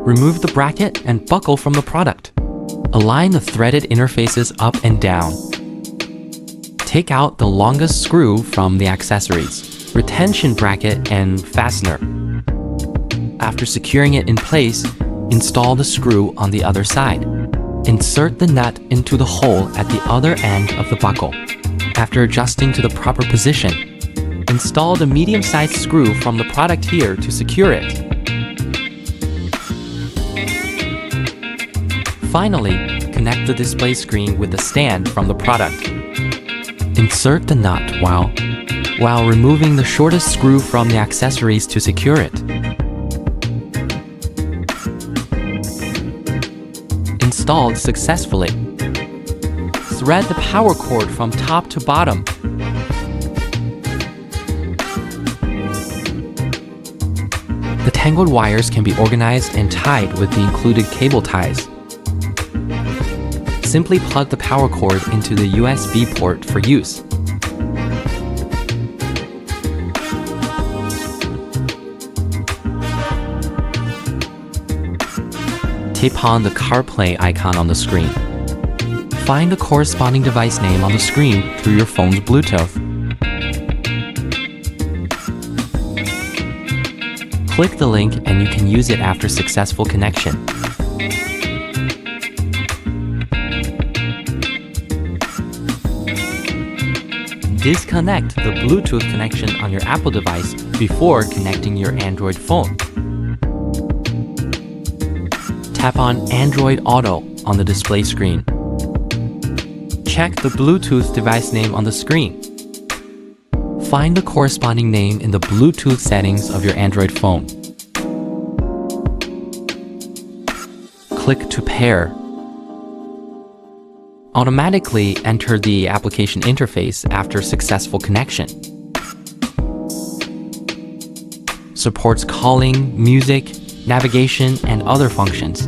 Remove the bracket and buckle from the product. Align the threaded interfaces up and down. Take out the longest screw from the accessories, retention bracket and fastener. After securing it in place, install the screw on the other side. Insert the nut into the hole at the other end of the buckle. After adjusting to the proper position, install the medium-sized screw from the product here to secure it. Finally, connect the display screen with the stand from the product. Insert the nut while removing the shortest screw from the accessories to secure it. Installed successfully. Thread the power cord from top to bottom. The tangled wires can be organized and tied with the included cable ties. Simply plug the power cord into the USB port for use. Tape on the CarPlay icon on the screen. Find the corresponding device name on the screen through your phone's Bluetooth. Click the link and you can use it after successful connection. Disconnect the Bluetooth connection on your Apple device before connecting your Android phone. Tap on Android Auto on the display screen. Check the Bluetooth device name on the screen. Find the corresponding name in the Bluetooth settings of your Android phone. Click to pair. Automatically enter the application interface after successful connection. Supports calling, music, navigation, and other functions.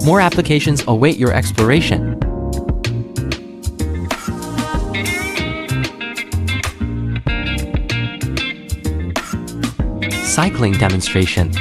More applications await your exploration. Cycling demonstration.